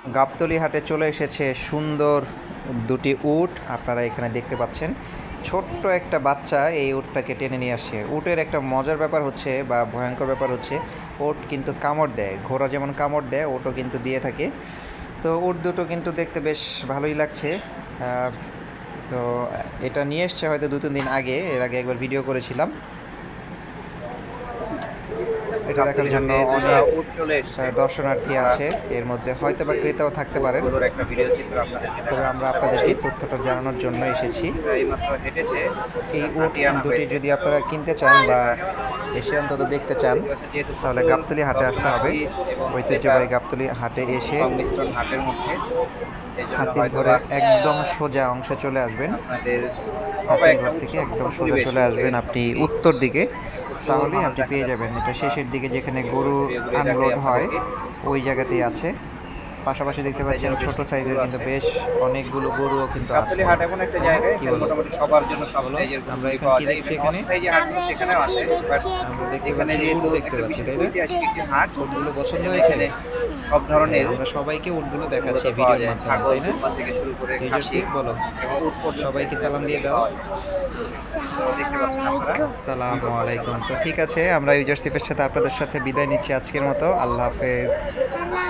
গাবতলী হাটে চলে এসেছে সুন্দর দুটি উট। আপনারা এখানে দেখতে পাচ্ছেন ছোট্ট একটা বাচ্চা এই উটটাকে টেনে নিয়ে আসছে। উটের একটা মজার ব্যাপার হচ্ছে বা ভয়ঙ্কর ব্যাপার হচ্ছে উট কিন্তু কামড় দেয়। ঘোড়া যেমন কামড় দেয় উটও কিন্তু দিয়ে থাকে। তো উট দুটো কিন্তু দেখতে বেশ ভালোই লাগছে। তো এটা নিয়ে এসছে হয়তো 2-3 দিন আগে, এর আগে একবার ভিডিও করেছিলাম। এটা দেখার জন্য অনেক দর্শনার্থী আছে, এর মধ্যে হয়তো বা ক্রেতাও থাকতে পারেন। তবে আমরা আপনাদেরকে তথ্যটা জানানোর জন্য এসেছি। এই উট দুটি যদি আপনারা কিনতে চান বা এসে অন্তত দেখতে চান তাহলে গাবতলী হাটে আসতে হবে। ঐতিহ্যবাহী গাবতলী হাটে এসে হাসিল ঘরের একদম সোজা অংশে চলে আসবেন। হাসিল ঘর থেকে একদম সোজা চলে আসবেন আপনি উত্তর দিকে, তাহলেই আপনি পেয়ে যাবেন। এটা শেষের দিকে যেখানে গরু আনলোড হয় ওই জায়গাতেই আছে। পাশাপাশি দেখতে পাচ্ছেন ছোট সাইজের কিন্তু বেশ অনেকগুলো গরুও কিন্তু আছে। গাবতলী হাট এমন একটা জায়গা এখানে মোটামুটি সবার জন্য সব বলো, সাইজের আমরা গরুগুলি এখন পাওয়া কি যায়। দেখছি? ইভেন অফ এখানে সাইজের হাটগুলো আমরা সেখানেও এখানে কি আছে। বাট দেখছি? আমরা দেখতে এখানে পাচ্ছি উট যেহেতু দেখতে একটা পাচ্ছি, বিশেষ তাই না? ঐতিহাসিক একটি হাট, দেখতে উটগুলো পাচ্ছি। পছন্দ এবং হয়েছে? এখানে সব ধরনের আমরা সবাইকে উটগুলো দেখাচ্ছি মূলত পাওয়া ভিডিওর যায়। মাধ্যমে, ছাগল, তাই না? দুম্বা থেকে শুরু করে খাসি ইউজারশিপ বলো, এবং উট পর্যন্ত সবাইকে এখানে সালাম দিয়ে দাও। পাওয়া যায়। তো দেখতে পাচ্ছেন আপনারা আসসালামু সুন্দর আলাইকুম। পরিবেশ। তো ঠিক আছে, আমরা ইউজারশিপের সাথে আপনাদের সাথে বিদায় নিচ্ছি আজকের মতো। আল্লাহ হাফেজ। আল্লাহ